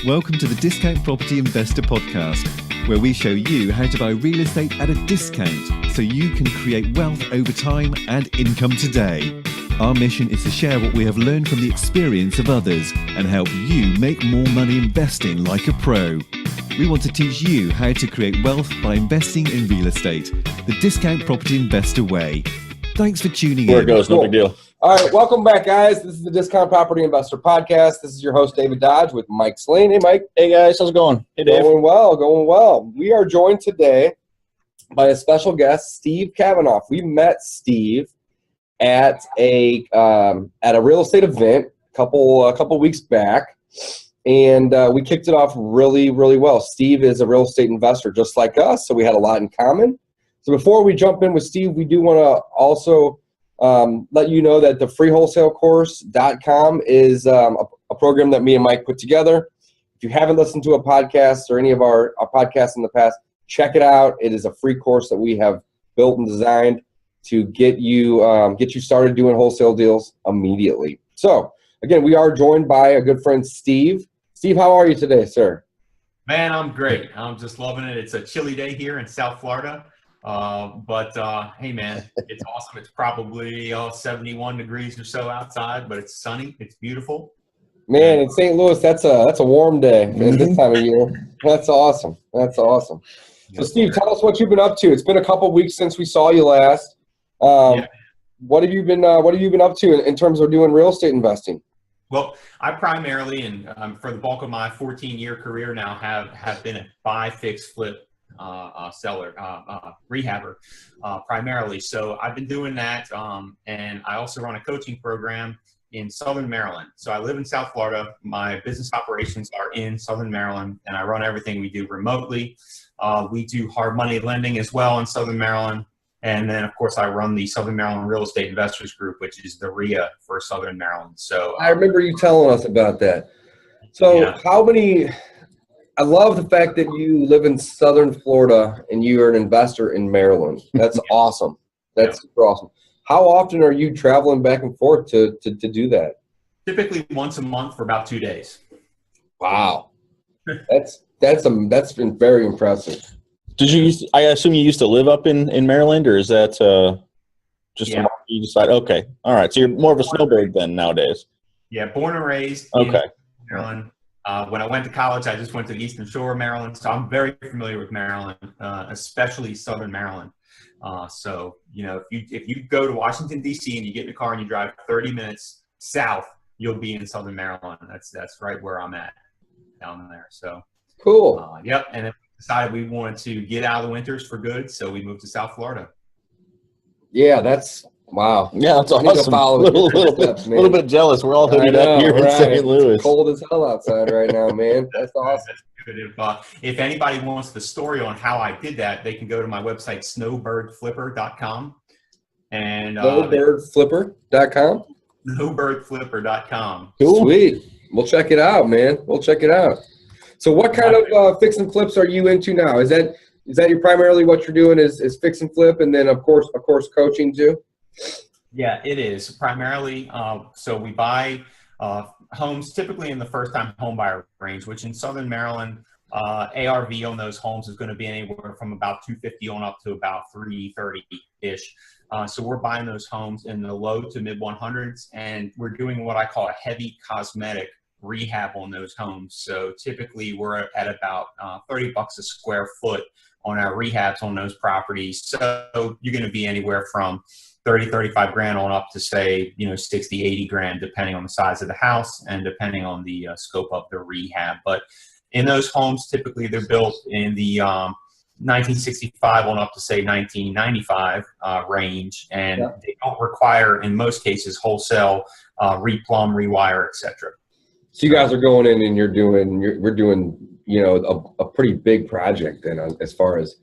Welcome to the Discount Property Investor Podcast, where we show you how to buy real estate at a discount so you can create wealth over time and income today. Our mission is to share what we have learned from the experience of others and help you make more money investing like a pro. We want to teach you how to create wealth by investing in real estate, the Discount Property Investor way. Thanks for tuning in. Where it goes, no big deal. All right, welcome back, guys. This is the Discount Property Investor Podcast. This is your host, David Dodge, with Mike Slane. Hey, Mike. Hey, guys. How's it going? Hey, Dave. Going well. We are joined today by a special guest, Steve Cavanaugh. We met Steve at a real estate event a couple weeks back, and we kicked it off really well. Steve is a real estate investor just like us, so we had a lot in common. So before we jump in with Steve, we do want to also let you know that the freewholesalecourse.com is a program that me and Mike put together. If you haven't listened to a podcast or any of our podcasts in the past, check it out. It is a free course that we have built and designed to get you started doing wholesale deals immediately. So again, we are joined by a good friend, Steve. Steve, how are you today, sir? Man, I'm great. I'm just loving it. It's a chilly day here in South Florida. But hey, man, it's awesome. It's probably 71 degrees or so outside, but it's sunny. It's beautiful. Man, in St. Louis, that's a warm day at this time of year. That's awesome. So, Steve, tell us what you've been up to. It's been a couple weeks since we saw you last. What have you been up to in terms of doing real estate investing? Well, I primarily, and for the bulk of my 14-year career now, have been a buy, fix, flip seller, rehabber, primarily. So I've been doing that, and I also run a coaching program in Southern Maryland. So I live in South Florida. My business operations are in Southern Maryland, and I run everything we do remotely. We do hard money lending as well in Southern Maryland. And then, of course, I run the Southern Maryland Real Estate Investors Group, which is the RIA for Southern Maryland. So I remember you telling us about that. So yeah. I love the fact that you live in Southern Florida and you are an investor in Maryland. That's awesome. That's super awesome. How often are you traveling back and forth to do that? Typically once a month for about 2 days. Wow. That's been very impressive. I assume you used to live up in Maryland, or is that just you decide? Okay. All right. So you're more of a snowbird then nowadays. Yeah. Born and raised in Maryland. When I went to college, I just went to the Eastern Shore of Maryland, so I'm very familiar with Maryland, especially Southern Maryland. So, if you go to Washington, D.C. and you get in a car and you drive 30 minutes south, you'll be in Southern Maryland. That's right where I'm at down there. So cool. Yep. And then we decided we wanted to get out of the winters for good, so we moved to South Florida. Yeah, wow. Yeah, that's awesome. A little bit jealous. We're all hooded up here in St. Louis. It's cold as hell outside right now, man. That's awesome. If anybody wants the story on how I did that, they can go to my website, snowbirdflipper.com. And snowbirdflipper.com? Snowbirdflipper.com. Cool. Sweet. We'll check it out, man. We'll check it out. So what kind of fix and flips are you into now? Is that your primarily what you're doing is fix and flip, and then of course coaching too? Yeah, it is primarily. So we buy homes typically in the first-time home buyer range, which in Southern Maryland, ARV on those homes is going to be anywhere from about $250 on up to about $330-ish. So we're buying those homes in the low to mid 100s, and we're doing what I call a heavy cosmetic rehab on those homes. So typically we're at about $30 a square foot on our rehabs on those properties. So you're going to be anywhere from 35 grand on up to say, 60, 80 grand, depending on the size of the house and depending on the scope of the rehab. But in those homes, typically they're built in the 1965 on up to say 1995 range, and they don't require, in most cases, wholesale replumb, rewire, etc. So you guys are going in and we're doing, a pretty big project then as far as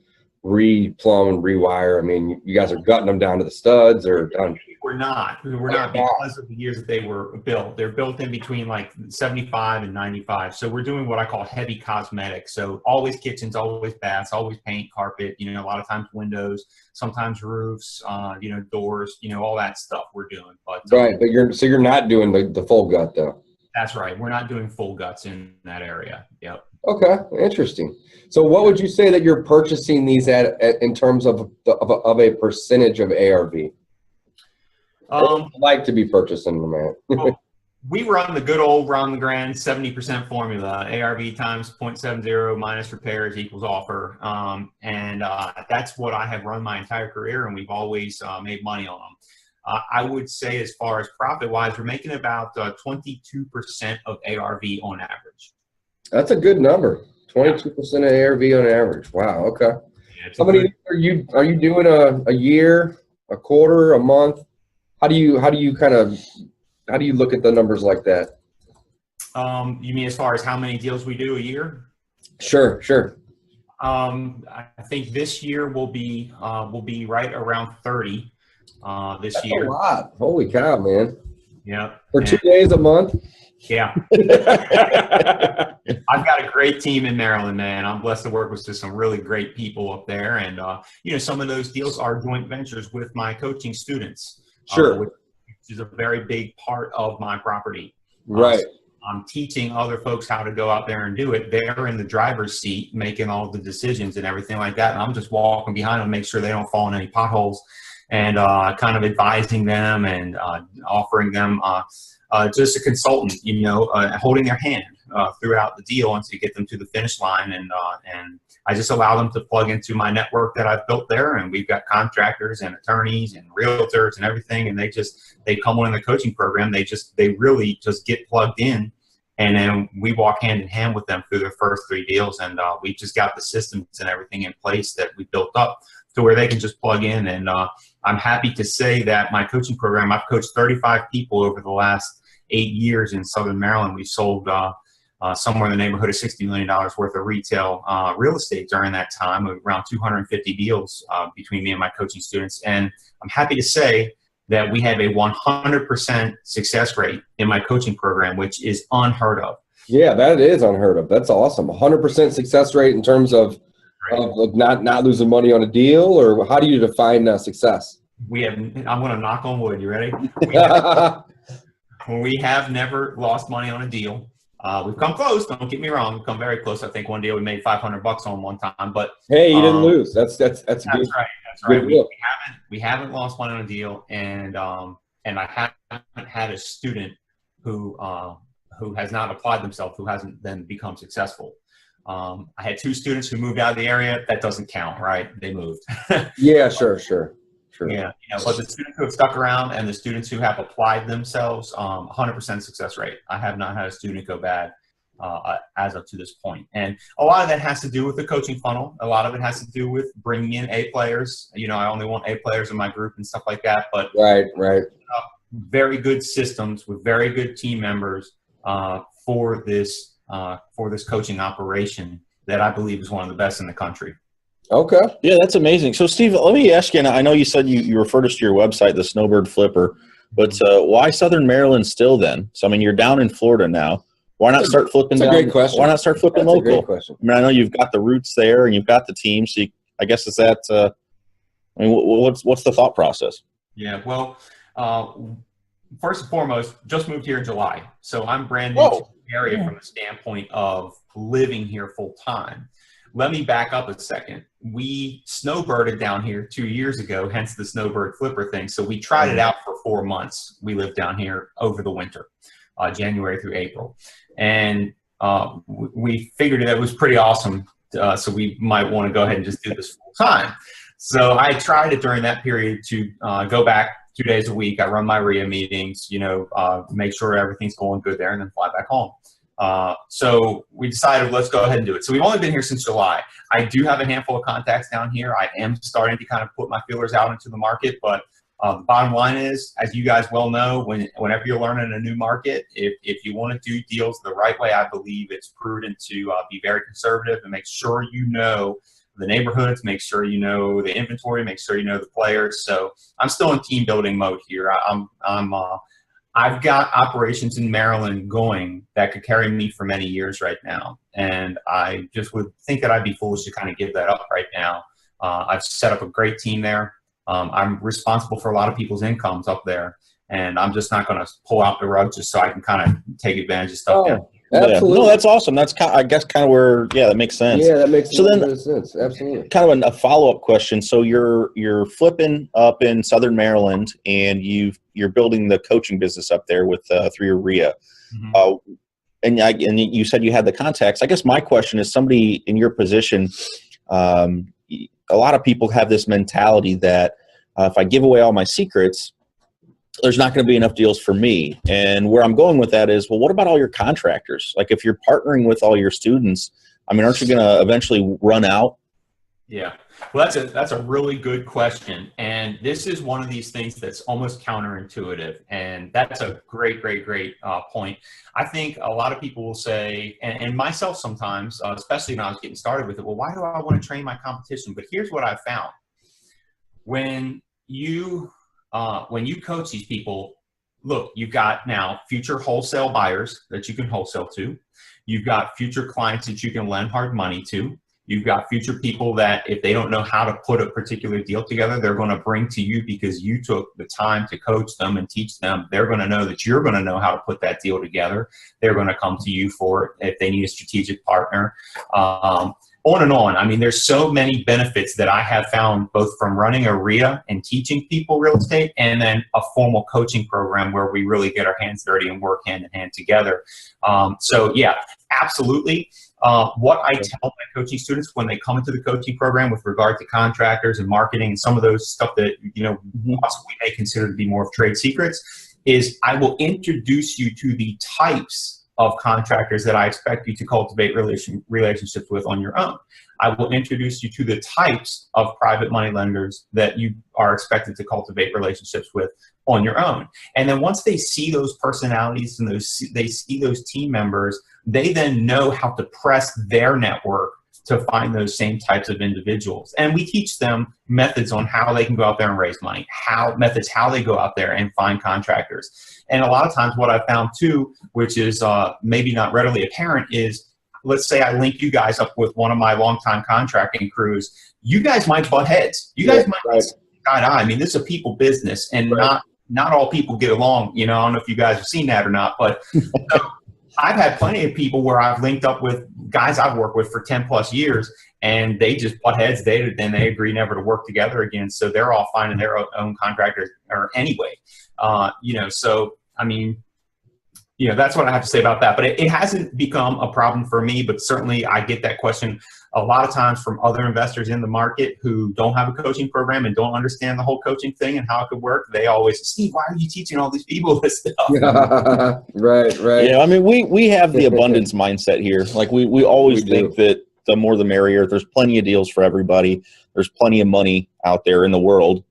replumb and rewire. I mean, you guys are gutting them down to the studs or done? We're not because of the years that they were built. They're built in between like 75 and 95. So we're doing what I call heavy cosmetics. So always kitchens, always baths, always paint, carpet, a lot of times windows, sometimes roofs, doors, all that stuff we're doing. But right. But you're not doing the full gut though. That's right. We're not doing full guts in that area. Yep. Okay, interesting. So what would you say that you're purchasing these at in terms of a percentage of ARV? I'd like to be purchasing them at. Well, we run the good old Ron LeGrand 70% formula. ARV times 0.70 minus repairs equals offer. That's what I have run my entire career, and we've always made money on them. I would say as far as profit-wise, we're making about 22% of ARV on average. That's a good number. 22% of ARV on average. Wow. Okay. Yeah, How many are you doing a year, a quarter, a month? How do you look at the numbers like that? You mean as far as how many deals we do a year? Sure. I think this year will be right around 30 this That's year. a lot. Holy cow, man. Yeah. For 2 days a month? Yeah. I've got a great team in Maryland, man. I'm blessed to work with some really great people up there. And, some of those deals are joint ventures with my coaching students. Sure. Which is a very big part of my property. Right. So I'm teaching other folks how to go out there and do it. They're in the driver's seat making all the decisions and everything like that. And I'm just walking behind them, make sure they don't fall in any potholes, and kind of advising them and offering them just a consultant, holding their hand throughout the deal until you get them to the finish line. And I just allow them to plug into my network that I've built there. And we've got contractors and attorneys and realtors and everything. And they come on in the coaching program. They really just get plugged in. And then we walk hand in hand with them through their first 3 deals. And we've just got the systems and everything in place that we built up to where they can just plug in. And I'm happy to say that my coaching program, I've coached 35 people over the last 8 years in Southern Maryland. We sold somewhere in the neighborhood of $60 million worth of retail real estate during that time, around 250 deals between me and my coaching students. And I'm happy to say that we have a 100% success rate in my coaching program, which is unheard of. Yeah, that is unheard of. That's awesome. 100% success rate in terms of not losing money on a deal, or how do you define success? I'm going to knock on wood. You ready? We have never lost money on a deal. We've come close. Don't get me wrong. We've come very close. I think one deal we made $500 on one time. But hey, you didn't lose. That's good. That's right. That's right. We haven't lost money on a deal, and I haven't had a student who has not applied themselves who hasn't then become successful. I had 2 students who moved out of the area. That doesn't count, right? They moved. Yeah, sure. Yeah, but the students who have stuck around and the students who have applied themselves, 100% success rate. I have not had a student go bad as up to this point. And a lot of that has to do with the coaching funnel. A lot of it has to do with bringing in A players. I only want A players in my group and stuff like that. But right. Very good systems with very good team members for this coaching operation that I believe is one of the best in the country. Okay. Yeah, that's amazing. So, Steve, let me ask you, and I know you said you referred us to your website, the Snowbird Flipper, but why Southern Maryland still then? So, I mean, you're down in Florida now. Why not start flipping down? That's a great question. Why not start flipping That's local? A great question. I mean, I know you've got the roots there and you've got the team. So, I guess is that, what's the thought process? Yeah, well, first and foremost, just moved here in July. So, I'm brand new to the area from the standpoint of living here full time. Let me back up a second. We snowbirded down here 2 years ago, hence the Snowbird Flipper thing. So we tried it out for 4 months. We lived down here over the winter, January through April. And we figured it was pretty awesome. So we might want to go ahead and just do this full time. So I tried it during that period to go back 2 days a week. I run my RIA meetings, make sure everything's going good there, and then fly back home. So we decided, let's go ahead and do it. So we've only been here since July. I do have a handful of contacts down here. I am starting to kind of put my feelers out into the market, but the bottom line is, as you guys well know, whenever you're learning a new market, if you want to do deals the right way, I believe it's prudent to be very conservative and make sure you know the neighborhoods, make sure you know the inventory, make sure you know the players. So I'm still in team building mode here. I've got operations in Maryland going that could carry me for many years right now. And I just would think that I'd be foolish to kind of give that up right now. I've set up a great team there. I'm responsible for a lot of people's incomes up there. and I'm just not going to pull out the rug just so I can kind of take advantage of stuff. Oh, absolutely. No, that's awesome. That's kind of, I guess kind of where, yeah, that makes sense. Yeah, that makes So a then- little bit of sense. Absolutely. Kind of a follow-up question. So you're flipping up in Southern Maryland, and you're building the coaching business up there with through your RIA. Mm-hmm. And you said you had the contacts. I guess my question is, somebody in your position, a lot of people have this mentality that if I give away all my secrets, there's not going to be enough deals for me. And where I'm going with that is, well, what about all your contractors? Like, if you're partnering with all your students, I mean, aren't you going to eventually run out? Yeah, well, that's a really good question, and this is one of these things that's almost counterintuitive, and that's a great point. I think a lot of people will say, and myself sometimes, especially when I was getting started with it, well, why do I want to train my competition? But here's what I found: when you coach these people, look, you've got now future wholesale buyers that you can wholesale to, you've got future clients that you can lend hard money to. You've got future people that if they don't know how to put a particular deal together, they're going to bring to you because you took the time to coach them and teach them. They're going to know that you're going to know how to put that deal together. They're going to come to you for it if they need a strategic partner. On and on. I mean, there's so many benefits that I have found both from running a RIA and teaching people real estate, and then a formal coaching program where we really get our hands dirty and work hand in hand together. So yeah, absolutely. What I tell my coaching students when they come into the coaching program with regard to contractors and marketing and some of those stuff that, possibly may consider to be more of trade secrets, is I will introduce you to the types of contractors that I expect you to cultivate relationships with on your own. I will introduce you to the types of private money lenders that you are expected to cultivate relationships with on your own. And then once they see those personalities and they see those team members, they then know how to press their network to find those same types of individuals. And we teach them methods on how they can go out there and raise money, how they go out there and find contractors. And a lot of times what I found too, which is maybe not readily apparent, is let's say I link you guys up with one of my longtime contracting crews. You guys might butt heads. You guys might see eye to eye. I mean, this is a people business, and not all people get along. I don't know if you guys have seen that or not, but I've had plenty of people where I've linked up with guys I've worked with for 10 plus years, and they just butt heads. Then they agree never to work together again. So they're all finding their own contractors anyway. So I mean, that's what I have to say about that. But it hasn't become a problem for me. But certainly, I get that question a lot of times from other investors in the market who don't have a coaching program and don't understand the whole coaching thing and how it could work. They always say, Steve, why are you teaching all these people this stuff? Right. Yeah, I mean, we have the abundance mindset here. Like we always think that the more the merrier. There's plenty of deals for everybody. There's plenty of money out there in the world.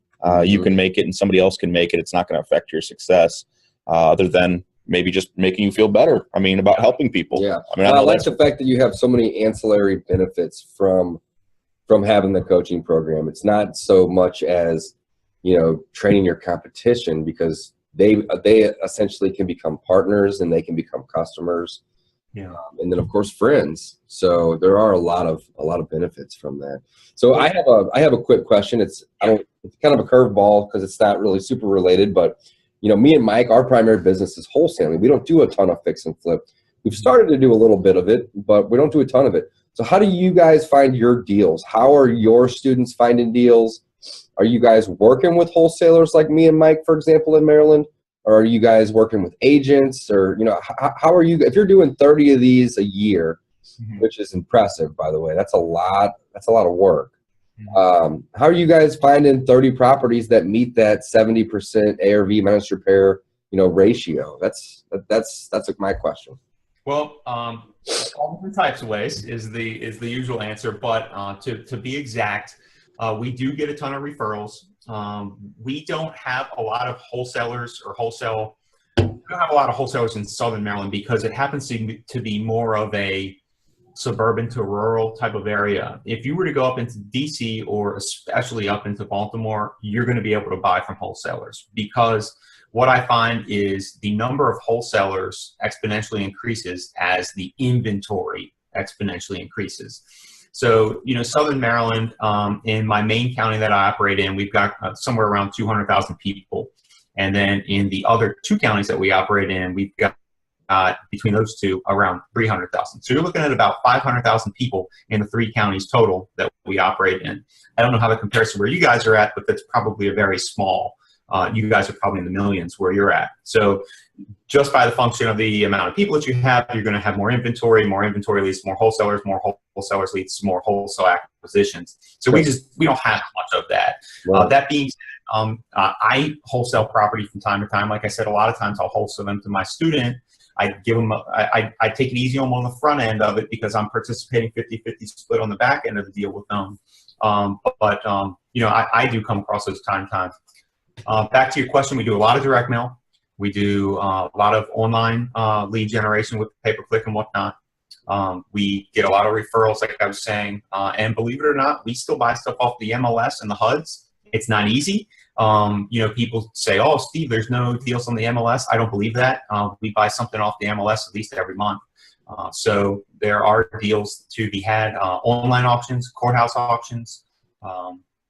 You can make it and somebody else can make it. It's not going to affect your success other than maybe just making you feel better. I mean, about helping people. Yeah. I mean, I like the fact that you have so many ancillary benefits from having the coaching program. It's not so much as, training your competition, because they essentially can become partners and they can become customers. Yeah. And then of course friends. So there are a lot of benefits from that. So I have a quick question. It's kind of a curveball because it's not really super related, but me and Mike, our primary business is wholesaling. We don't do a ton of fix and flip. We've started to do a little bit of it, but we don't do a ton of it. So how do you guys find your deals? How are your students finding deals? Are you guys working with wholesalers like me and Mike, for example, in Maryland? Or are you guys working with agents? Or, how are you, if you're doing 30 of these a year, which is impressive, by the way, that's a lot of work. How are you guys finding 30 properties that meet that 70% ARV minus repair, ratio? That's my question. Well, all different types of ways is the usual answer, but to be exact, we do get a ton of referrals. We don't have a lot of wholesalers or wholesale. We don't have a lot of wholesalers in Southern Maryland because it happens to be more of a suburban to rural type of area. If you were to go up into DC or especially up into Baltimore, you're going to be able to buy from wholesalers, because what I find is the number of wholesalers exponentially increases as the inventory exponentially increases. So, Southern Maryland, in my main county that I operate in, we've got somewhere around 200,000 people. And then in the other 2 counties that we operate in, we've got between those 2 around 300,000. So you're looking at about 500,000 people in the 3 counties total that we operate in. I don't know how that compares to where you guys are at, but that's probably a very small. You guys are probably in the millions where you're at. So just by the function of the amount of people that you have, you're going to have more inventory leads to more wholesalers leads to more wholesale acquisitions. So we don't have much of that. Right. That being said, I wholesale property from time to time. Like I said, a lot of times I'll wholesale them to my student. I give them, I take it easy on them on the front end of it because I'm participating 50-50 split on the back end of the deal with them. I do come across those time to time. Back to your question, we do a lot of direct mail. We do a lot of online lead generation with pay-per-click and whatnot. We get a lot of referrals, like I was saying. And believe it or not, we still buy stuff off the MLS and the HUDs. It's not easy. People say, oh, Steve, there's no deals on the MLS. I don't believe that. We buy something off the MLS at least every month. So there are deals to be had, online auctions, courthouse auctions.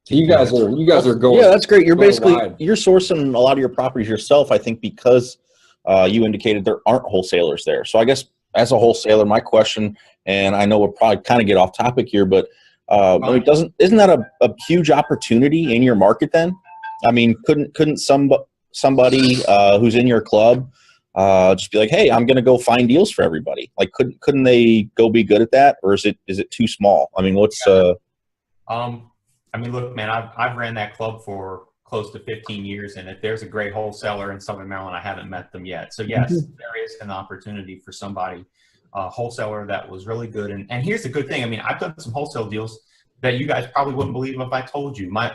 So you guys are going. Yeah, that's great. You're basically wide. you're sourcing a lot of your properties yourself. I think because you indicated there aren't wholesalers there. So I guess as a wholesaler, my question, and I know we'll probably kind of get off topic here, but isn't that a huge opportunity in your market then? I mean, couldn't somebody who's in your club just be like, hey, I'm going to go find deals for everybody? Like, couldn't they go be good at that, or is it too small? I mean, what's look, man, I've ran that club for close to 15 years, and if there's a great wholesaler in Southern Maryland, I haven't met them yet. So yes, there is an opportunity for somebody, a wholesaler that was really good. And here's the good thing. I mean, I've done some wholesale deals that you guys probably wouldn't believe if I told you. My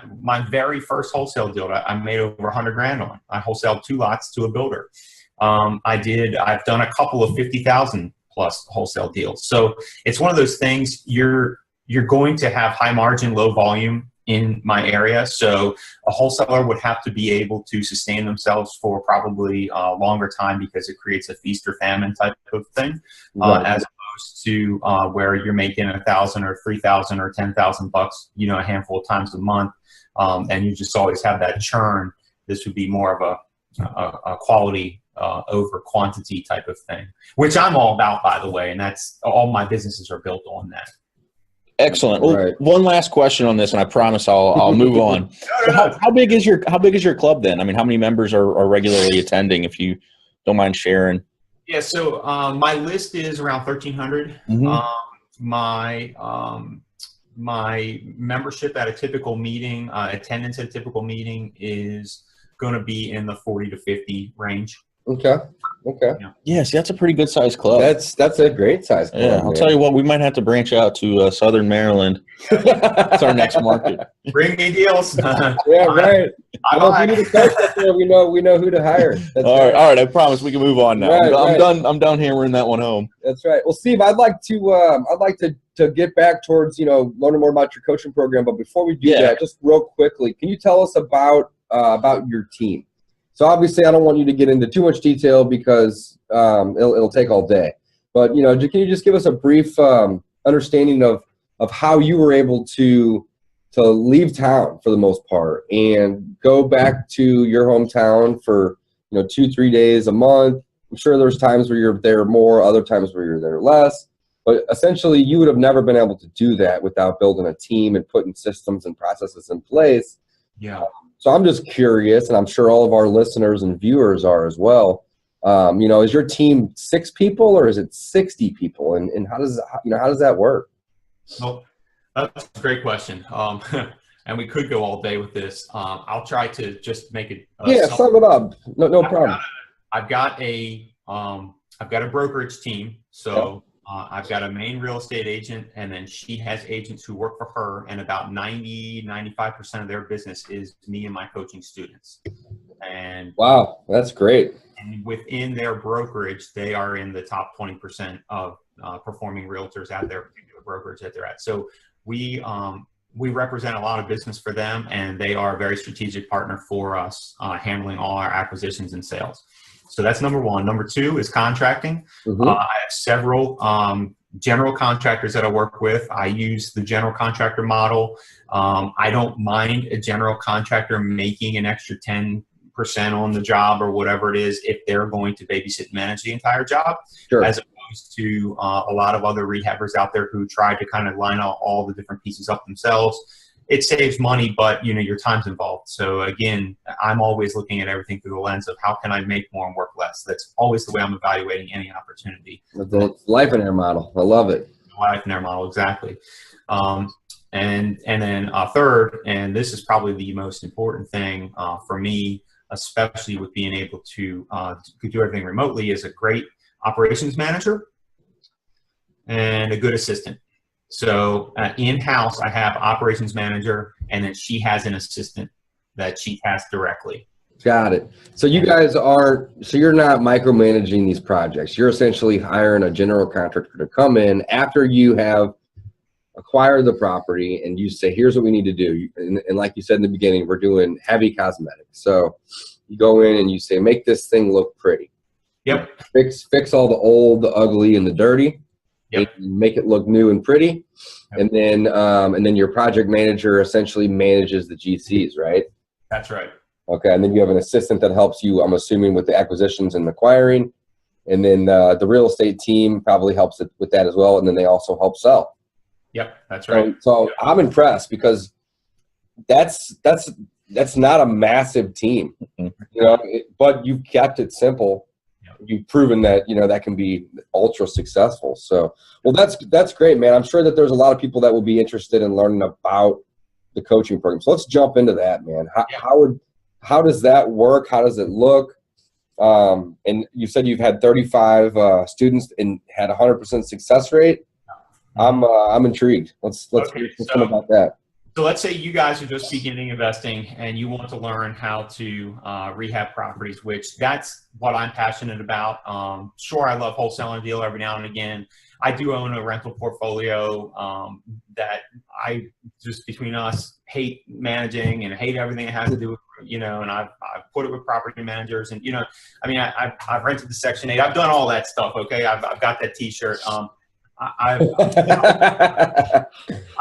very first wholesale deal I made over $100,000 on. I wholesaled 2 lots to a builder. I've done a couple of 50,000 plus wholesale deals. So it's one of those things you're going to have high margin, low volume in my area. So a wholesaler would have to be able to sustain themselves for probably a longer time because it creates a feast or famine type of thing, as opposed to where you're making $1,000 or $3,000 or $10,000, a handful of times a month. And you just always have that churn. This would be more of a quality over quantity type of thing, which I'm all about, by the way. And that's all my businesses are built on that. excellent? Well, Right. one last question on this, and I promise I'll move on. So how big is your club then? I mean, how many members are regularly attending, if you don't mind sharing? Yeah, so my list is around 1,300. My membership at a typical meeting, attendance at a typical meeting is going to be in the 40 to 50 range. Okay. Yeah, see, that's a pretty good sized club. That's a great size club. Yeah, I'll tell you what, we might have to branch out to Southern Maryland. That's our next market. Bring me deals. Yeah, right. Well, if we need to start up there, we know who to hire. That's All right. I promise we can move on now. Right, I'm right. done. I'm done hammering that one home. That's right. Well, Steve, I'd like to get back towards learning more about your coaching program. But before we do that, just real quickly, can you tell us about your team? So obviously, I don't want you to get into too much detail because it'll take all day. But can you just give us a brief understanding of how you were able to leave town for the most part and go back to your hometown for 2-3 days a month? I'm sure there's times where you're there more, other times where you're there less. But essentially, you would have never been able to do that without building a team and putting systems and processes in place. Yeah. So I'm just curious, and I'm sure all of our listeners and viewers are as well. Is your team 6 people or is it 60 people? And how does that work? Well, that's a great question. And we could go all day with this. I'll try to just make it. Sum it up. No problem. I've got a brokerage team. So I've got a main real estate agent, and then she has agents who work for her, and about 95% of their business is me and my coaching students. And wow, that's great. And within their brokerage, they are in the top 20% of performing realtors at their particular brokerage that they're at. So we represent a lot of business for them, and they are a very strategic partner for us, handling all our acquisitions and sales. So that's number one. Number two is contracting. I have several general contractors that I work with. I use the general contractor model. I don't mind a general contractor making an extra 10% on the job or whatever it is if they're going to babysit and manage the entire job, Sure. as opposed to a lot of other rehabbers out there who try to kind of line out all the different pieces up themselves. It saves money, but your time's involved. So again, I'm always looking at everything through the lens of how can I make more and work less. That's always the way I'm evaluating any opportunity. The life and air model. I love it. Life and air model, exactly. And then third, and this is probably the most important thing for me, especially with being able to do everything remotely, is a great operations manager and a good assistant. So in-house, I have operations manager, and then she has an assistant that she tasks directly. Got it. So you guys you're not micromanaging these projects. You're essentially hiring a general contractor to come in after you have acquired the property, and you say, here's what we need to do. And like you said in the beginning, we're doing heavy cosmetics. So you go in and you say, make this thing look pretty. Yep. Fix all the old, the ugly, and the dirty. Yep. Make it look new and pretty. Yep. And then your project manager essentially manages the GCs, right? That's right. Okay, and then you have an assistant that helps you, I'm assuming, with the acquisitions and acquiring. And then the real estate team probably helps with that as well. And then they also help sell. Yep, that's right. So I'm impressed because that's not a massive team, but you've kept it simple. You've proven that, that can be ultra successful. So, well, that's great, man. I'm sure that there's a lot of people that will be interested in learning about the coaching program. So let's jump into that, man. How does that work? How does it look? And you said you've had 35 students and had 100% success rate. I'm intrigued. Let's hear something about that. So let's say you guys are just beginning investing and you want to learn how to rehab properties, which that's what I'm passionate about. Sure, I love wholesaling a deal every now and again. I do own a rental portfolio that I, just between us, hate managing and hate everything it has to do with, and I've put it with property managers and, I've rented the Section 8. I've done all that stuff, okay? I've got that T-shirt. I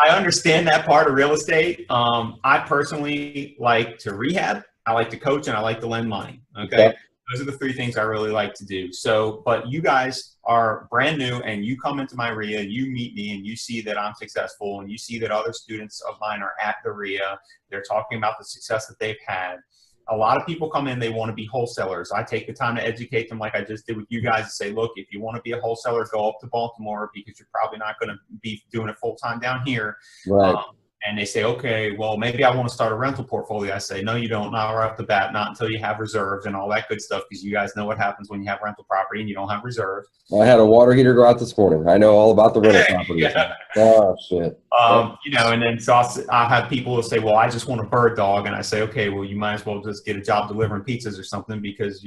understand that part of real estate. I personally like to rehab, I like to coach, and I like to lend money. Okay. Those are the three things I really like to do. So, but you guys are brand new and you come into my RIA, you meet me and you see that I'm successful and you see that other students of mine are at the RIA. They're talking about the success that they've had. A lot of people come in, they want to be wholesalers. I take the time to educate them like I just did with you guys and say, look, if you want to be a wholesaler, go up to Baltimore because you're probably not going to be doing it full time down here. Right. And they say, okay, well, maybe I want to start a rental portfolio. I say, no, you don't, not right off the bat, not until you have reserves and all that good stuff, because you guys know what happens when you have rental property and you don't have reserves. I had a water heater go out this morning. I know all about the rental property. Yeah. Oh, shit. And then so I'll have people who say, well, I just want a bird dog. And I say, okay, well, you might as well just get a job delivering pizzas or something because,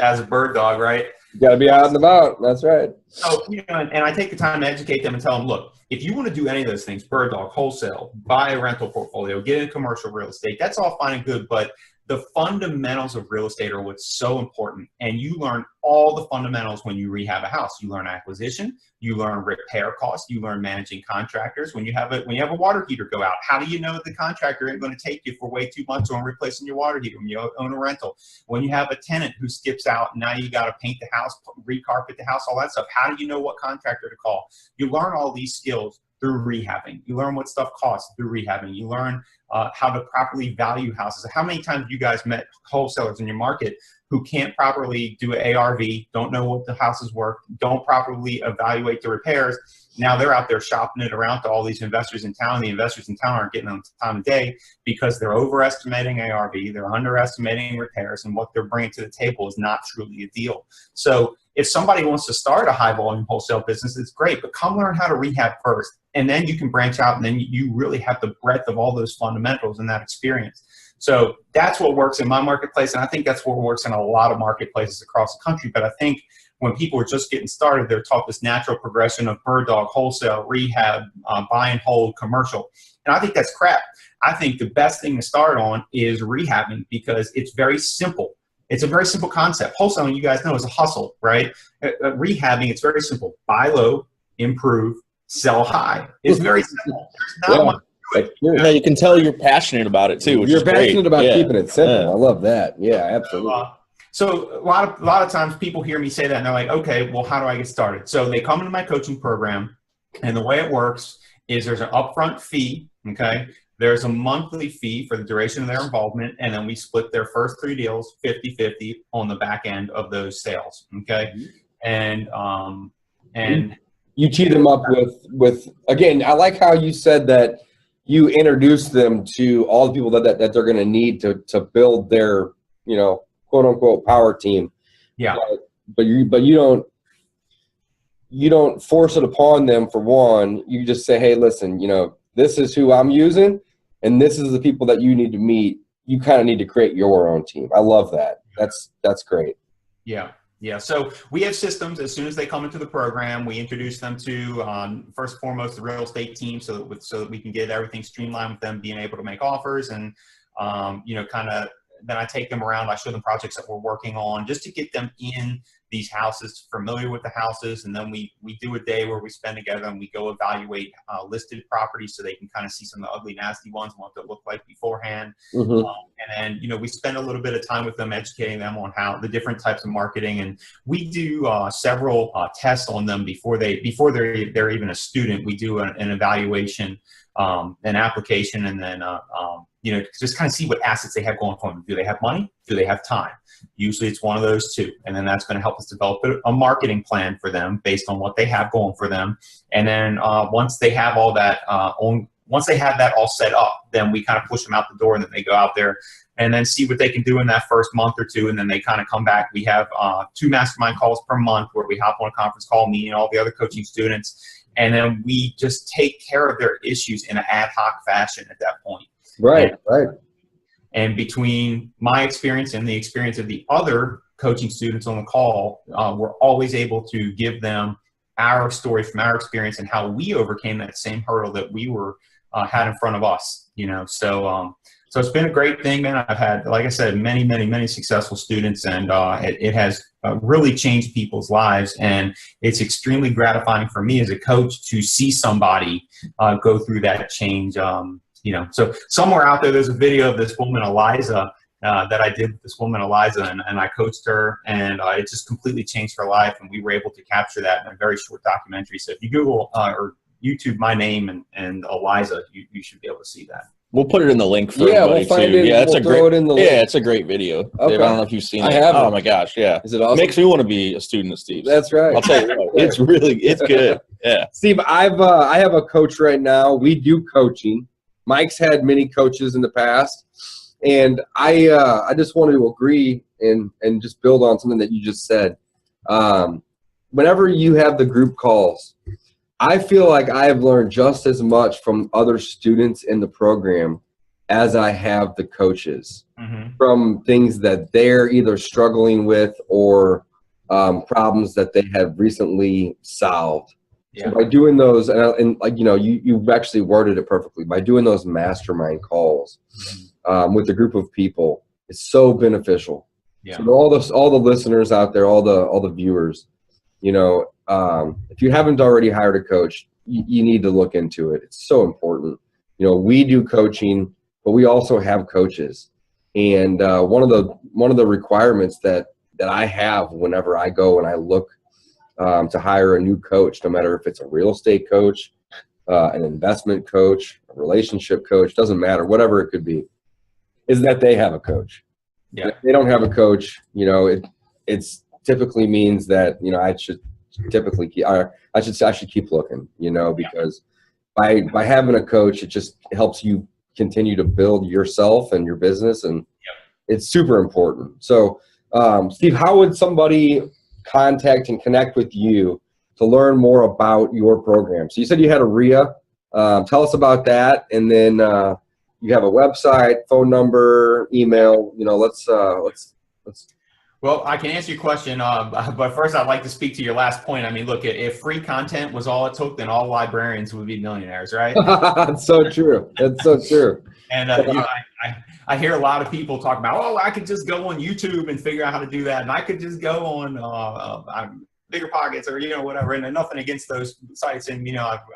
as a bird dog, right? You got to be out and about. That's right. So, and I take the time to educate them and tell them, look, if you want to do any of those things, bird dog, wholesale, buy a rental portfolio, get in commercial real estate, that's all fine and good. But the fundamentals of real estate are what's so important. And you learn all the fundamentals when you rehab a house. You learn acquisition, you learn repair costs, you learn managing contractors. When you have a water heater go out, how do you know the contractor ain't going to take you for way too much on replacing your water heater when you own a rental? When you have a tenant who skips out, now you got to paint the house, recarpet the house, all that stuff. How do you know what contractor to call? You learn all these skills through rehabbing. You learn what stuff costs through rehabbing. You learn how to properly value houses. How many times have you guys met wholesalers in your market who can't properly do an ARV, don't know what the house is worth, don't properly evaluate the repairs? Now they're out there shopping it around to all these investors in town. The investors in town aren't getting on time of day because they're overestimating ARV, they're underestimating repairs, and what they're bringing to the table is not truly a deal. So if somebody wants to start a high volume wholesale business, it's great, but come learn how to rehab first. And then you can branch out, and then you really have the breadth of all those fundamentals and that experience. So that's what works in my marketplace, and I think that's what works in a lot of marketplaces across the country. But I think when people are just getting started, they're taught this natural progression of bird dog, wholesale, rehab, buy and hold, commercial. And I think that's crap. I think the best thing to start on is rehabbing because it's very simple. It's a very simple concept. Wholesaling, you guys know, is a hustle, right? Rehabbing, it's very simple. Buy low, improve, sell high. It's very simple. There's not much Yeah, you can tell you're passionate about it too. Which You're is passionate great. about Yeah. keeping it simple. Yeah. I love that. Yeah, absolutely. So a lot of times people hear me say that and they're like, okay, well, how do I get started? So they come into my coaching program, and the way it works is there's an upfront fee, okay? There's a monthly fee for the duration of their involvement, and then we split their first 3 deals 50-50 on the back end of those sales, okay? And you tee them up with again, I like how you said that you introduce them to all the people that they're going to need to build their, quote unquote power team. yeah. But you don't force it upon them. For one, you just say, hey, listen, this is who I'm using, and this is the people that you need to meet. You kind of need to create your own team. I love that. That's great. Yeah. Yeah. So we have systems. As soon as they come into the program, we introduce them to, first and foremost, the real estate team so that we can get everything streamlined with them being able to make offers and, then I take them around. I show them projects that we're working on just to get them in these houses, familiar with the houses. And then we do a day where we spend together and we go evaluate listed properties so they can kind of see some of the ugly, nasty ones and what they look like beforehand. Mm-hmm. And then, we spend a little bit of time with them, educating them on how the different types of marketing. And we do several tests on them before they're even a student. We do an evaluation, an application, and then, just kind of see what assets they have going for them. Do they have money? Do they have time? Usually it's one of those two. And then that's going to help us develop a marketing plan for them based on what they have going for them. And then once they have all that once they have that all set up, then we kind of push them out the door and then they go out there and then see what they can do in that first month or two. And then they kind of come back. We have 2 mastermind calls per month where we hop on a conference call, meeting all the other coaching students. And then we just take care of their issues in an ad hoc fashion at that point. Right. And between my experience and the experience of the other coaching students on the call, we're always able to give them our story from our experience and how we overcame that same hurdle that we had in front of us. So it's been a great thing, man. I've had, like I said, many, many, many successful students, and it has really changed people's lives. And it's extremely gratifying for me as a coach to see somebody go through that change. So somewhere out there's a video of this woman, Eliza, that I did with this woman, Eliza, and I coached her, and it just completely changed her life. And we were able to capture that in a very short documentary. So if you Google or YouTube my name and Eliza, you should be able to see that. We'll put it in the link for everybody we'll find too. it. Yeah, it's we'll throw it in the link. it's a great video. Okay. Dave, I don't know if you've seen it. I haven't. Oh my gosh, yeah. Is it awesome? Makes me want to be a student of Steve's. That's right. I'll tell you what, it's good. Yeah. Steve, I have a coach right now. We do coaching. Mike's had many coaches in the past, and I just wanted to agree and just build on something that you just said. Whenever you have the group calls, I feel like I have learned just as much from other students in the program as I have the coaches, from things that they're either struggling with or problems that they have recently solved. Yeah. So by doing those, and like, you've actually worded it perfectly. By doing those mastermind calls with a group of people, it's so beneficial. Yeah. So all the listeners out there, all the viewers, if you haven't already hired a coach, you need to look into it. It's so important. We do coaching, but we also have coaches. And one of the requirements that I have whenever I go and I look to hire a new coach, no matter if it's a real estate coach, an investment coach, a relationship coach, doesn't matter, whatever it could be, is that they have a coach. Yeah. If they don't have a coach, it's typically means that, I should keep looking, because by having a coach, it just helps you continue to build yourself and your business, and it's super important. So, Steve, how would somebody contact and connect with you to learn more about your program? So you said you had a RIA. Tell us about that, and then you have a website, phone number, email. Let's. Well, I can answer your question, but first I'd like to speak to your last point. I mean, look, if free content was all it took, then all librarians would be millionaires, right? That's so true. That's so true. And I hear a lot of people talk about, I could just go on YouTube and figure out how to do that, and I could just go on bigger pockets or, whatever. And nothing against those sites. And,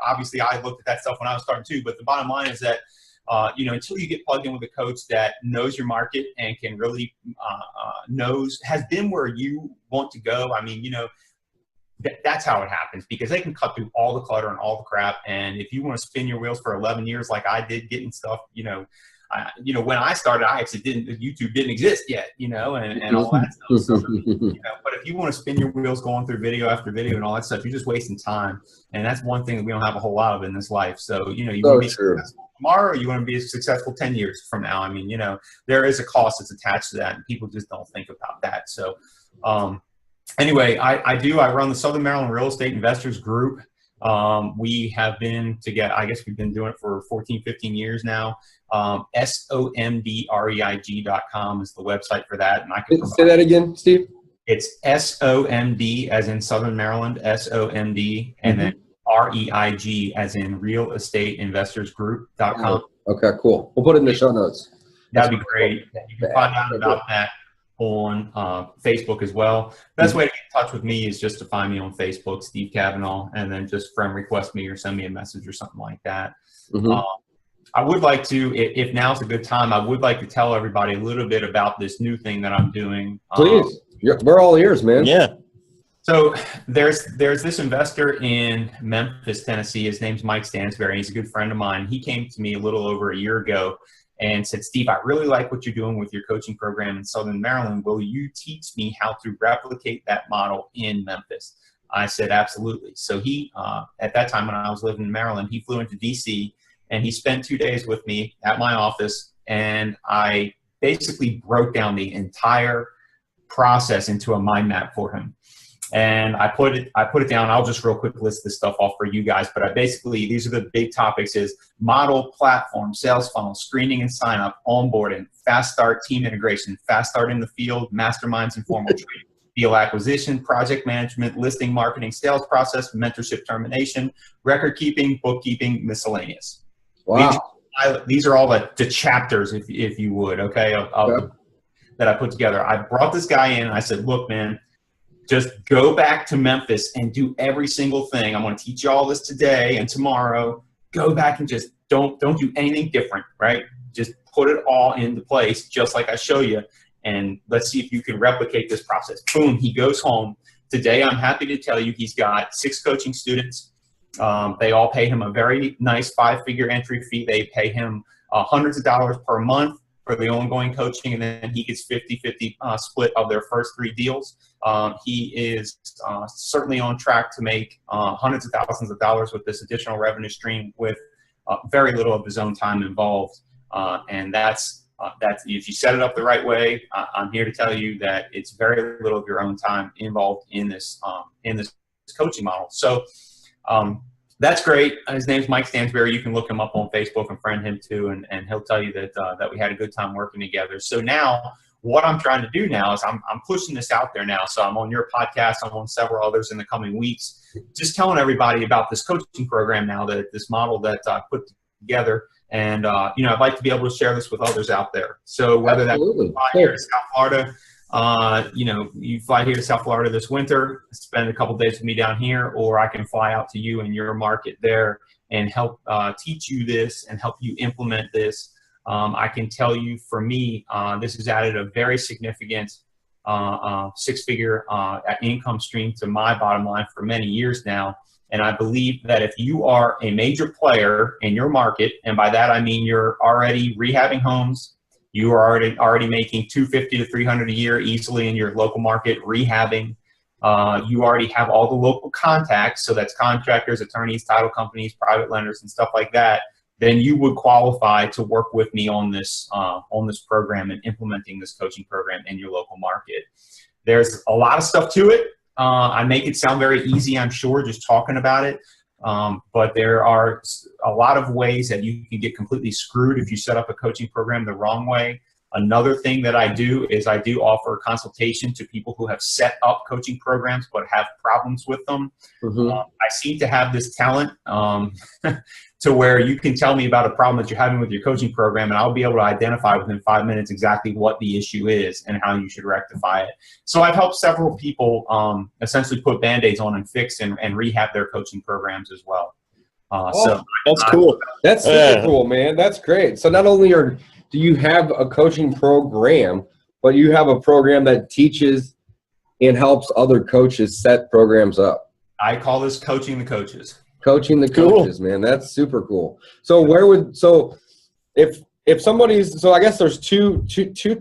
obviously I looked at that stuff when I was starting too, but the bottom line is that, until you get plugged in with a coach that knows your market and can really has been where you want to go. I mean, that's how it happens, because they can cut through all the clutter and all the crap. And if you want to spin your wheels for 11 years, like I did, getting stuff, when I started, I actually YouTube didn't exist yet, and all that stuff. So, but if you want to spin your wheels going through video after video and all that stuff, you're just wasting time. And that's one thing that we don't have a whole lot of in this life. So, you want to be successful tomorrow, or you want to be successful 10 years from now. I mean, there is a cost that's attached to that, and people just don't think about that. So, anyway, I run the Southern Maryland Real Estate Investors Group. We have been together, I guess we've been doing it for 14, 15 years now. SOMDREIG.com is the website for that. And I can say that again, Steve. It's SOMD as in Southern Maryland, SOMD, and then REIG as in Real Estate Investors Group.com. Okay, cool. We'll put it in the show notes. That'd be great. You can find out about that on Facebook as well. Best way to get in touch with me is just to find me on Facebook, Steve Cavanaugh, and then just friend request me or send me a message or something like that. I would like to, if now's a good time, I would like to tell everybody a little bit about this new thing that I'm doing. Please. We're all ears, man. Yeah. So there's this investor in Memphis, Tennessee. His name's Mike Stansberry. He's a good friend of mine. He came to me a little over a year ago and said, Steve, I really like what you're doing with your coaching program in Southern Maryland. Will you teach me how to replicate that model in Memphis? I said, absolutely. So he, at that time when I was living in Maryland, he flew into DC and he spent 2 days with me at my office. And I basically broke down the entire process into a mind map for him. And I put it down. I'll just real quick list this stuff off for you guys. But these are the big topics: is model, platform, sales funnel, screening and sign up, onboarding, fast start, team integration, fast start in the field, masterminds and formal training, deal acquisition, project management, listing, marketing, sales process, mentorship, termination, record keeping, bookkeeping, miscellaneous. Wow. These are all the chapters, if you would, okay, that I put together. I brought this guy in and I said, look, man, just go back to Memphis and do every single thing. I'm going to teach you all this today and tomorrow. Go back and just don't do anything different, right? Just put it all into place, just like I show you. And let's see if you can replicate this process. Boom, he goes home. Today, I'm happy to tell you he's got 6 coaching students. They all pay him a very nice 5-figure entry fee. They pay him hundreds of dollars per month for the ongoing coaching, and then he gets 50-50 split of their first 3 deals. He is certainly on track to make hundreds of thousands of dollars with this additional revenue stream with very little of his own time involved. And that's if you set it up the right way, I'm here to tell you that it's very little of your own time involved in this coaching model. So that's great. His name's Mike Stansberry. You can look him up on Facebook and friend him too, and he'll tell you that we had a good time working together. So now what I'm trying to do now is I'm pushing this out there now. So I'm on your podcast. I'm on several others in the coming weeks, just telling everybody about this coaching program now, this model that I put together. And, I'd like to be able to share this with others out there. So whether that's here in South Florida, you fly here to South Florida this winter, spend a couple days with me down here, or I can fly out to you in your market there and help teach you this and help you implement this. I can tell you, for me, this has added a very significant 6-figure income stream to my bottom line for many years now. And I believe that if you are a major player in your market, and by that I mean you're already rehabbing homes, you are already making $250 to $300 a year easily in your local market rehabbing. You already have all the local contacts, so that's contractors, attorneys, title companies, private lenders, and stuff like that. Then you would qualify to work with me on this program and implementing this coaching program in your local market. There's a lot of stuff to it. I make it sound very easy, I'm sure, just talking about it. But there are a lot of ways that you can get completely screwed if you set up a coaching program the wrong way. Another thing that I do is I do offer consultation to people who have set up coaching programs but have problems with them. I seem to have this talent to where you can tell me about a problem that you're having with your coaching program, and I'll be able to identify within 5 minutes exactly what the issue is and how you should rectify it. So I've helped several people essentially put Band-Aids on and fix and rehab their coaching programs as well. So that's cool. That's super cool, man. That's great. So not only do you have a coaching program, but you have a program that teaches and helps other coaches set programs up. I call this coaching the coaches. Coaching the coaches, man. That's super cool. So if somebody's, so I guess there's two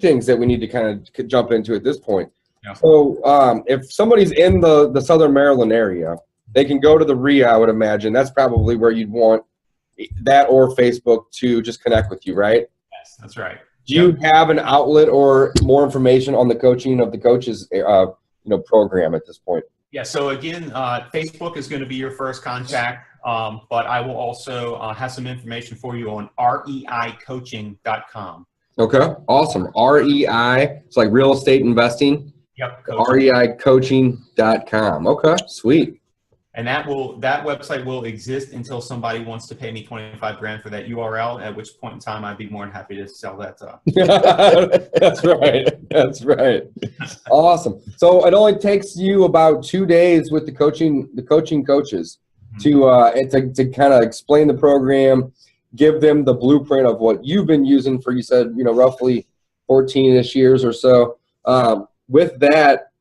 things that we need to kind of jump into at this point. Yeah. So if somebody's in the Southern Maryland area, they can go to the RIA, I would imagine. That's probably where you'd want that, or Facebook, to just connect with you, right? Yes, that's right. Do you have an outlet or more information on the coaching of the coaches program at this point? Yeah, so again, Facebook is going to be your first contact, but I will also have some information for you on reicoaching.com. Okay, awesome. REI, it's like real estate investing. Yep. reicoaching.com. Okay, sweet. And that website will exist until somebody wants to pay me $25,000 for that URL, at which point in time I'd be more than happy to sell that to. That's right. That's right. Awesome. So it only takes you about 2 days with the coaching coaches to kind of explain the program, give them the blueprint of what you've been using for, you said, roughly 14-ish years or so. With that,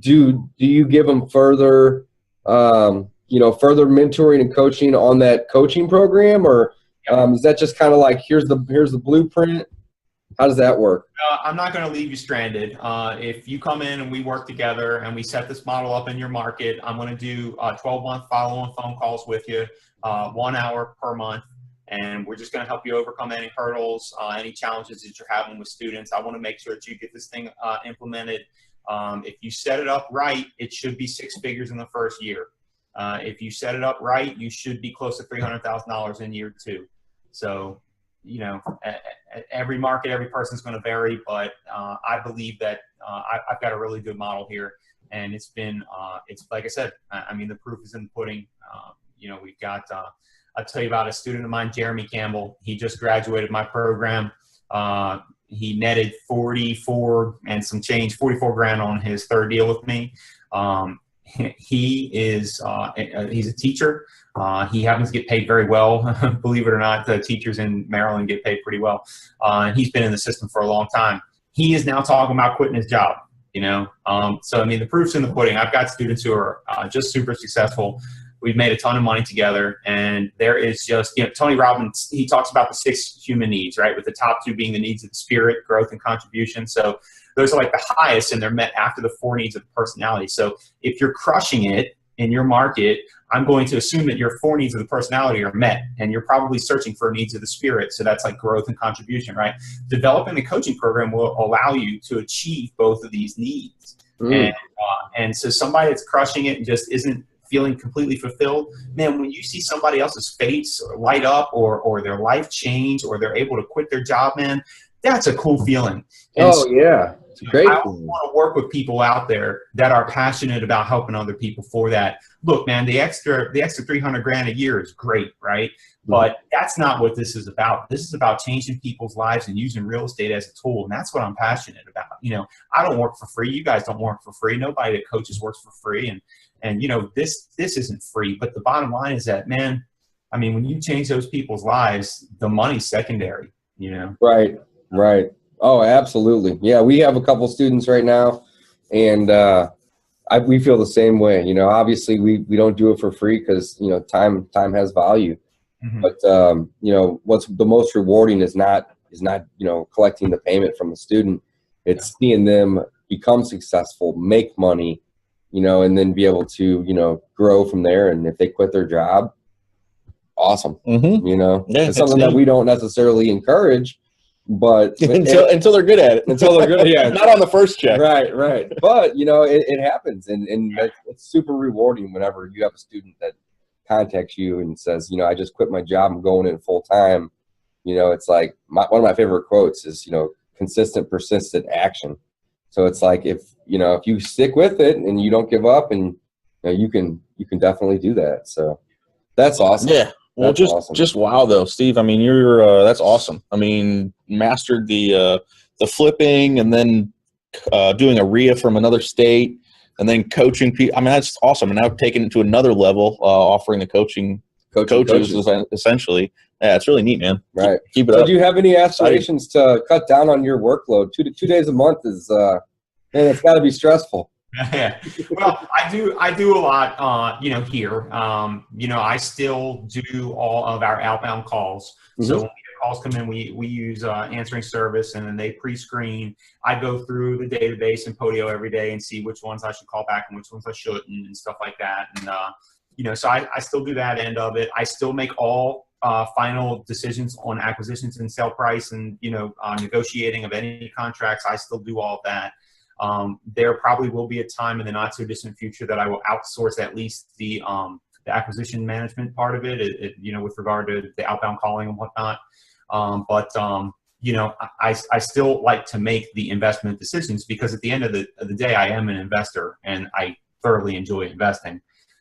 do you give them further further mentoring and coaching on that coaching program, or is that just kind of like, here's the blueprint? How does that work? I'm not going to leave you stranded. If you come in and we work together and we set this model up in your market, I'm going to do 12-month follow-on phone calls with you, 1 hour per month. And we're just going to help you overcome any hurdles, any challenges that you're having with students. I want to make sure that you get this thing implemented. If you set it up right, it should be 6 figures in the first year. If you set it up right, you should be close to $300,000 in year 2. So, every market, every person's going to vary, but I believe that I've got a really good model here, and it's like I said, I mean, the proof is in the pudding. We've got, I'll tell you about a student of mine, Jeremy Campbell. He just graduated my program. He netted 44 and some change, 44 grand on his third deal with me. He's a teacher. He happens to get paid very well. Believe it or not, the teachers in Maryland get paid pretty well. He's been in the system for a long time. He is now talking about quitting his job, So, I mean, the proof's in the pudding. I've got students who are just super successful. We've made a ton of money together, and there is just, Tony Robbins, he talks about the 6 human needs, right? With the top 2 being the needs of the spirit, growth, and contribution. So those are like the highest, and they're met after the 4 needs of personality. So if you're crushing it in your market, I'm going to assume that your 4 needs of the personality are met, and you're probably searching for needs of the spirit. So that's like growth and contribution, right? Developing the coaching program will allow you to achieve both of these needs. And so somebody that's crushing it and just isn't feeling completely fulfilled, man, when you see somebody else's face light up or their life change, or they're able to quit their job, man, that's a cool feeling. And yeah. It's great. I want to work with people out there that are passionate about helping other people for that. Look, man, the extra 300 grand a year is great, right? But that's not what this is about. This is about changing people's lives and using real estate as a tool. And that's what I'm passionate about. I don't work for free. You guys don't work for free. Nobody that coaches works for free. And this isn't free. But the bottom line is that, man, I mean, when you change those people's lives, the money's secondary, Right. Oh, absolutely. Yeah, we have a couple students right now, and we feel the same way. Obviously we don't do it for free because, time has value. But, what's the most rewarding is not, collecting the payment from the student. It's seeing them become successful, make money, and then be able to, grow from there. And if they quit their job, awesome. It's something that we don't necessarily encourage, but until they're good at it. Until they're good, yeah. Not on the first check. Right. But, it happens. And it's super rewarding whenever you have a student that contacts you and says, I just quit my job, I'm going in full time. It's like one of my favorite quotes is, consistent, persistent action. So it's like if you stick with it and you don't give up, and you can definitely do that. So that's awesome. Yeah. Well, That's awesome. just wow though, Steve. I mean, you're that's awesome. I mean, mastered the flipping, and then doing a RIA from another state, and then coaching people. I mean, that's awesome. And now taking it to another level, offering the coaches essentially. Yeah, it's really neat, man. Right. Keep it So up. do you have any aspirations to cut down on your workload? 2 days a month is man, it's got to be stressful. Yeah. Well, I do a lot, here. I still do all of our outbound calls. Mm-hmm. So when calls come in, we use answering service, and then they pre-screen. I go through the database in Podio every day and see which ones I should call back and which ones I shouldn't, and stuff like that. And, so I still do that end of it. I still make all final decisions on acquisitions and sale price, and, negotiating of any contracts. I still do all of that. There probably will be a time in the not so distant future that I will outsource at least the acquisition management part of it, with regard to the outbound calling and whatnot. I still like to make the investment decisions, because at the end of the day, I am an investor and I thoroughly enjoy investing.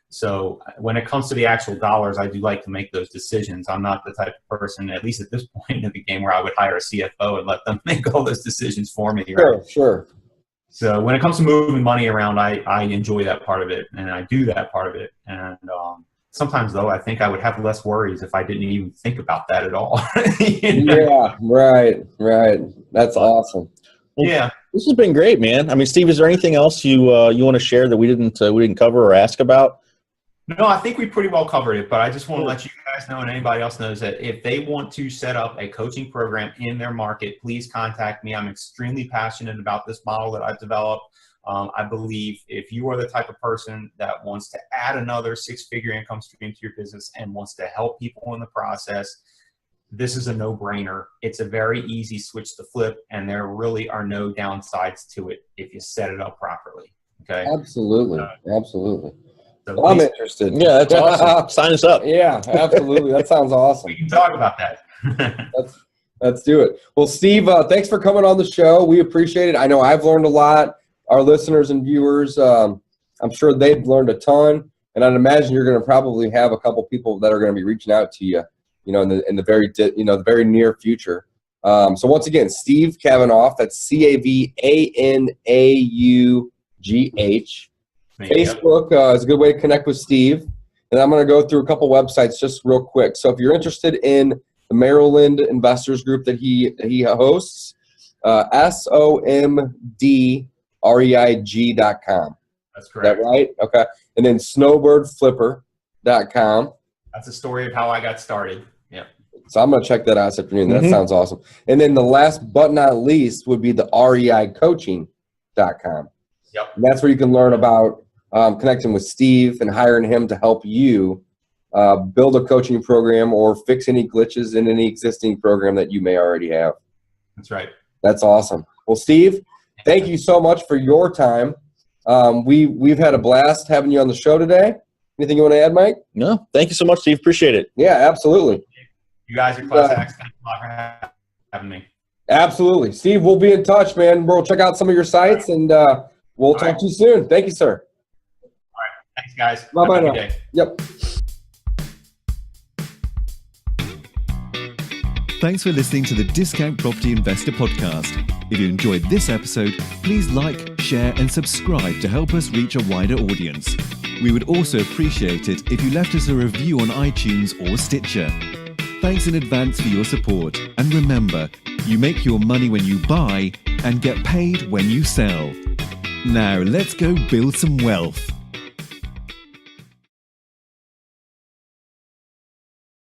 So when it comes to the actual dollars, I do like to make those decisions. I'm not the type of person, at least at this point in the game, where I would hire a CFO and let them make all those decisions for me. Right? Sure. So when it comes to moving money around, I enjoy that part of it, and I do that part of it. And sometimes, though, I think I would have less worries if I didn't even think about that at all. Yeah, right. That's awesome. Well, yeah, this has been great, man. I mean, Steve, is there anything else you want to share that we didn't cover or ask about? No, I think we pretty well covered it, but I just want to let you guys know, and anybody else knows, that if they want to set up a coaching program in their market, please contact me. I'm extremely passionate about this model that I've developed. I believe if you are the type of person that wants to add another 6-figure income stream to your business and wants to help people in the process, this is a no-brainer. It's a very easy switch to flip, and there really are no downsides to it if you set it up properly. Okay. Absolutely. So Well, I'm interested. Yeah, that's awesome. Sign us up. Yeah, absolutely. That sounds awesome. we can talk about that. Let's do it. Well, Steve, thanks for coming on the show. We appreciate it. I know I've learned a lot. Our listeners and viewers, I'm sure they've learned a ton. And I'd imagine you're going to probably have a couple people that are going to be reaching out to you, in the very near future. So once again, Steve Cavanaugh. That's CAVANAUGH. Facebook is a good way to connect with Steve. And I'm going to go through a couple websites just real quick. So if you're interested in the Maryland Investors Group that he hosts, SOMDREIG.com. That's correct. Is that right? Okay. And then snowbirdflipper.com. That's a story of how I got started. Yep. So I'm going to check that out this afternoon. That sounds awesome. And then the last but not least would be the REIcoaching.com. Yep. And that's where you can learn about connecting with Steve and hiring him to help you build a coaching program or fix any glitches in any existing program that you may already have. That's right. That's awesome. Well, Steve, thank you so much for your time. We've had a blast having you on the show today. Anything you want to add, Mike? No, thank you so much, Steve. Appreciate it. Yeah, absolutely. You guys are class acts. Thanks a lot for having me. Absolutely. Steve, we'll be in touch, man. We'll check out some of your sites, and we'll talk to you soon. Thank you, sir. All right. Thanks, guys. Bye-bye Have a now. good day. Yep. Thanks for listening to the Discount Property Investor Podcast. If you enjoyed this episode, please like, share, and subscribe to help us reach a wider audience. We would also appreciate it if you left us a review on iTunes or Stitcher. Thanks in advance for your support. And remember, you make your money when you buy and get paid when you sell. Now let's go build some wealth.